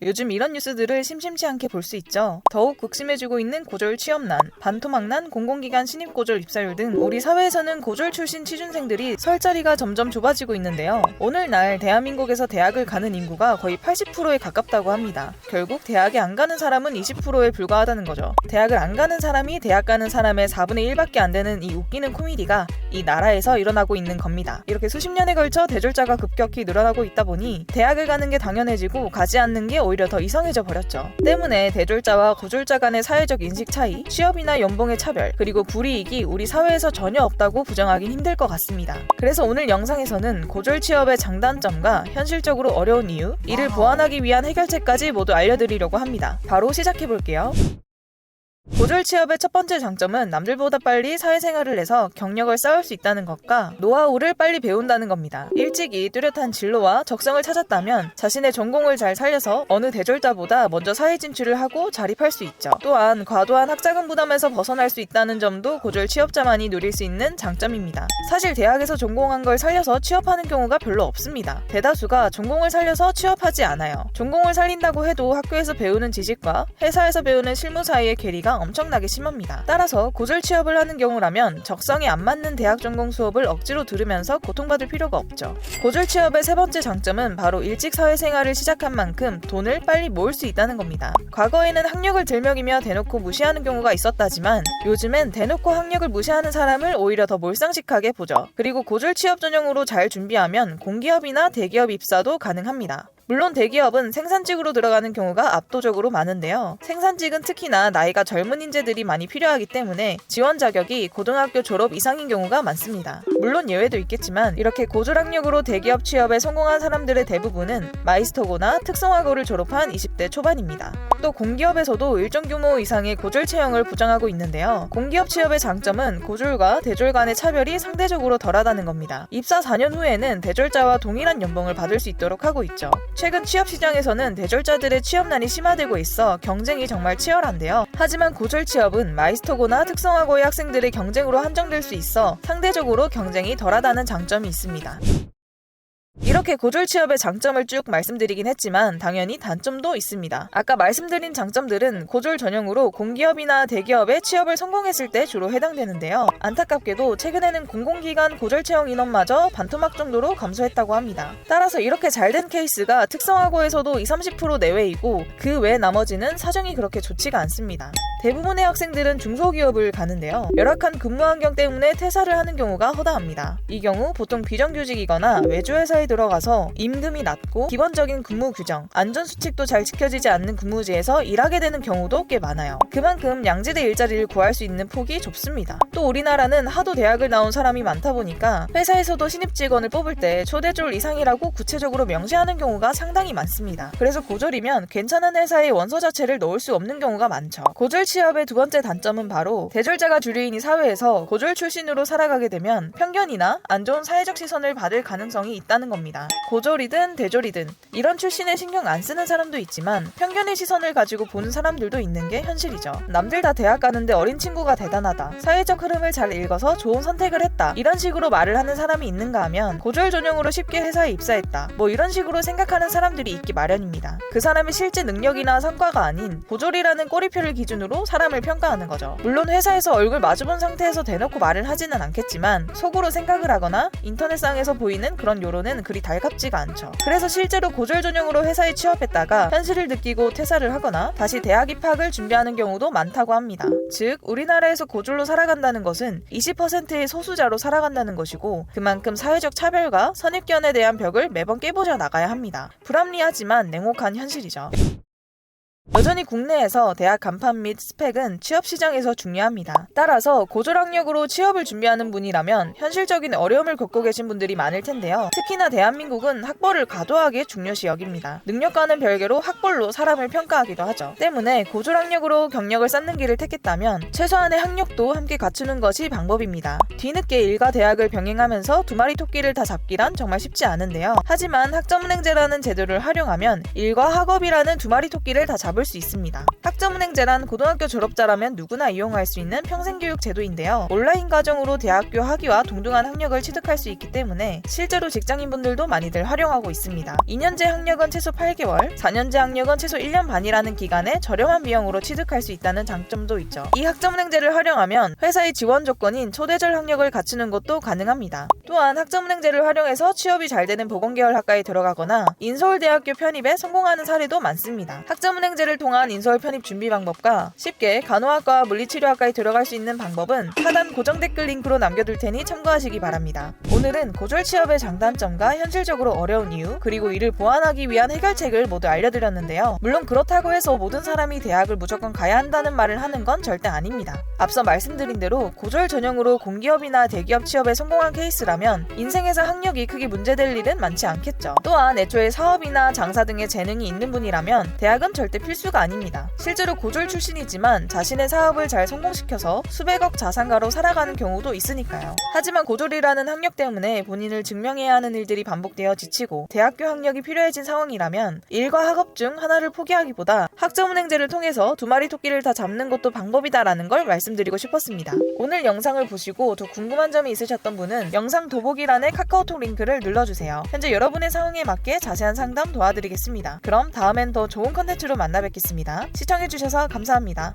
요즘 이런 뉴스들을 심심치 않게 볼 수 있죠. 더욱 극심해지고 있는 고졸 취업난, 반토막난, 공공기관 신입고졸 입사율 등 우리 사회에서는 고졸 출신 취준생들이 설 자리가 점점 좁아지고 있는데요. 오늘날 대한민국에서 대학을 가는 인구가 거의 80%에 가깝다고 합니다. 결국 대학에 안 가는 사람은 20%에 불과하다는 거죠. 대학을 안 가는 사람이 대학 가는 사람의 4분의 1밖에 안 되는 이 웃기는 코미디가 이 나라에서 일어나고 있는 겁니다. 이렇게 수십 년에 걸쳐 대졸자가 급격히 늘어나고 있다 보니 대학을 가는 게 당연해지고 가지 않는 게 오히려 더 이상해져 버렸죠. 때문에 대졸자와 고졸자 간의 사회적 인식 차이, 취업이나 연봉의 차별, 그리고 불이익이 우리 사회에서 전혀 없다고 부정하긴 힘들 것 같습니다. 그래서 오늘 영상에서는 고졸 취업의 장단점과 현실적으로 어려운 이유, 이를 보완하기 위한 해결책까지 모두 알려드리려고 합니다. 바로 시작해볼게요. 고졸 취업의 첫 번째 장점은 남들보다 빨리 사회생활을 해서 경력을 쌓을 수 있다는 것과 노하우를 빨리 배운다는 겁니다. 일찍이 뚜렷한 진로와 적성을 찾았다면 자신의 전공을 잘 살려서 어느 대졸자보다 먼저 사회 진출을 하고 자립할 수 있죠. 또한 과도한 학자금 부담에서 벗어날 수 있다는 점도 고졸 취업자만이 누릴 수 있는 장점입니다. 사실 대학에서 전공한 걸 살려서 취업하는 경우가 별로 없습니다. 대다수가 전공을 살려서 취업하지 않아요. 전공을 살린다고 해도 학교에서 배우는 지식과 회사에서 배우는 실무 사이의 괴리가 엄청나게 심합니다. 따라서 고졸 취업을 하는 경우라면 적성에 안 맞는 대학 전공 수업을 억지로 들으면서 고통받을 필요가 없죠. 고졸 취업의 세 번째 장점은 바로 일찍 사회생활을 시작한 만큼 돈을 빨리 모을 수 있다는 겁니다. 과거에는 학력을 들먹이며 대놓고 무시하는 경우가 있었다지만 요즘엔 대놓고 학력을 무시하는 사람을 오히려 더 몰상식하게 보죠. 그리고 고졸 취업 전형으로 잘 준비하면 공기업이나 대기업 입사도 가능합니다. 물론 대기업은 생산직으로 들어가는 경우가 압도적으로 많은데요. 생산직은 특히나 나이가 젊은 인재들이 많이 필요하기 때문에 지원 자격이 고등학교 졸업 이상인 경우가 많습니다. 물론 예외도 있겠지만 이렇게 고졸 학력으로 대기업 취업에 성공한 사람들의 대부분은 마이스터고나 특성화고를 졸업한 20대 초반입니다. 또 공기업에서도 일정 규모 이상의 고졸 채용을 보장하고 있는데요. 공기업 취업의 장점은 고졸과 대졸 간의 차별이 상대적으로 덜하다는 겁니다. 입사 4년 후에는 대졸자와 동일한 연봉을 받을 수 있도록 하고 있죠. 최근 취업시장에서는 대졸자들의 취업난이 심화되고 있어 경쟁이 정말 치열한데요. 하지만 고졸 취업은 마이스터고나 특성화고의 학생들의 경쟁으로 한정될 수 있어 상대적으로 경쟁이 덜하다는 장점이 있습니다. 이렇게 고졸 취업의 장점을 쭉 말씀드리긴 했지만 당연히 단점도 있습니다. 아까 말씀드린 장점들은 고졸 전형으로 공기업이나 대기업에 취업을 성공했을 때 주로 해당되는데요. 안타깝게도 최근에는 공공기관 고졸 채용 인원마저 반토막 정도로 감소했다고 합니다. 따라서 이렇게 잘된 케이스가 특성화고에서도 20-30% 내외이고 그 외 나머지는 사정이 그렇게 좋지가 않습니다. 대부분의 학생들은 중소기업을 가는데요. 열악한 근무 환경 때문에 퇴사를 하는 경우가 허다합니다. 이 경우 보통 비정규직이거나 외주회사에 들어가서 임금이 낮고 기본적인 근무 규정, 안전수칙도 잘 지켜지지 않는 근무지에서 일하게 되는 경우도 꽤 많아요. 그만큼 양질의 일자리를 구할 수 있는 폭이 좁습니다. 또 우리나라는 하도 대학을 나온 사람이 많다 보니까 회사에서도 신입 직원을 뽑을 때 초대졸 이상이라고 구체적으로 명시하는 경우가 상당히 많습니다. 그래서 고졸이면 괜찮은 회사에 원서 자체를 넣을 수 없는 경우가 많죠. 고졸 취업의 두 번째 단점은 바로 대졸자가 주류인 이 사회에서 고졸 출신으로 살아가게 되면 편견이나 안 좋은 사회적 시선을 받을 가능성이 있다는 겁니다. 고졸이든 대졸이든 이런 출신에 신경 안 쓰는 사람도 있지만 편견의 시선을 가지고 보는 사람들도 있는 게 현실이죠. 남들 다 대학 가는데 어린 친구가 대단하다, 사회적 흐름을 잘 읽어서 좋은 선택을 했다, 이런 식으로 말을 하는 사람이 있는가 하면 고졸 전형으로 쉽게 회사에 입사했다, 뭐 이런 식으로 생각하는 사람들이 있기 마련입니다. 그 사람의 실제 능력이나 성과가 아닌 고졸이라는 꼬리표를 기준으로 사람을 평가하는 거죠. 물론 회사에서 얼굴 마주본 상태에서 대놓고 말을 하지는 않겠지만 속으로 생각을 하거나 인터넷상에서 보이는 그런 여론은 그리 달갑지가 않죠. 그래서 실제로 고졸 전형으로 회사에 취업했다가 현실을 느끼고 퇴사를 하거나 다시 대학 입학을 준비하는 경우도 많다고 합니다. 즉 우리나라에서 고졸로 살아간다는 것은 20%의 소수자로 살아간다는 것이고 그만큼 사회적 차별과 선입견에 대한 벽을 매번 깨부져 나가야 합니다. 불합리하지만 냉혹한 현실이죠. 여전히 국내에서 대학 간판 및 스펙은 취업시장에서 중요합니다. 따라서 고졸 학력으로 취업을 준비하는 분이라면 현실적인 어려움을 겪고 계신 분들이 많을 텐데요. 특히나 대한민국은 학벌을 과도하게 중요시 여깁니다. 능력과는 별개로 학벌로 사람을 평가하기도 하죠. 때문에 고졸 학력으로 경력을 쌓는 길을 택했다면 최소한의 학력도 함께 갖추는 것이 방법입니다. 뒤늦게 일과 대학을 병행하면서 두 마리 토끼를 다 잡기란 정말 쉽지 않은데요. 하지만 학점은행제라는 제도를 활용하면 일과 학업이라는 두 마리 토끼를 다 잡을 잡을 수 있습니다. 학점은행제란 고등학교 졸업자라면 누구나 이용할 수 있는 평생교육 제도인데요. 온라인 과정으로 대학교 학위와 동등한 학력을 취득할 수 있기 때문에 실제로 직장인분들도 많이들 활용하고 있습니다. 2년제 학력은 최소 8개월, 4년제 학력은 최소 1년 반이라는 기간에 저렴한 비용으로 취득할 수 있다는 장점도 있죠. 이 학점은행제를 활용하면 회사의 지원 조건인 초대절 학력을 갖추는 것도 가능합니다. 또한 학점은행제를 활용해서 취업이 잘 되는 보건계열 학과에 들어가거나 인서울대학교 편입에 성공하는 사례도 많습니다. 학점은행제를 통한 인서울 편입 준비 방법과 쉽게 간호학과와 물리치료학과에 들어갈 수 있는 방법은 하단 고정 댓글 링크로 남겨둘 테니 참고하시기 바랍니다. 오늘은 고졸 취업의 장단점과 현실적으로 어려운 이유, 그리고 이를 보완하기 위한 해결책을 모두 알려드렸는데요. 물론 그렇다고 해서 모든 사람이 대학을 무조건 가야 한다는 말을 하는 건 절대 아닙니다. 앞서 말씀드린 대로 고졸 전형으로 공기업이나 대기업 취업에 성공한 케이스라면 인생에서 학력이 크게 문제될 일은 많지 않겠죠. 또한 애초에 사업이나 장사 등의 재능이 있는 분이라면 대학은 절대 필수가 아닙니다. 실제로 고졸 출신이지만 자신의 사업을 잘 성공시켜서 수백억 자산가로 살아가는 경우도 있으니까요. 하지만 고졸이라는 학력 때문에 본인을 증명해야 하는 일들이 반복되어 지치고 대학교 학력이 필요해진 상황이라면 일과 학업 중 하나를 포기하기보다 학점은행제를 통해서 두 마리 토끼를 다 잡는 것도 방법이다라는 걸 말씀드리고 싶었습니다. 오늘 영상을 보시고 더 궁금한 점이 있으셨던 분은 영상 더보기란의 카카오톡 링크를 눌러주세요. 현재 여러분의 상황에 맞게 자세한 상담 도와드리겠습니다. 그럼 다음엔 더 좋은 컨텐츠로 만나 뵙겠습니다. 시청해주셔서 감사합니다.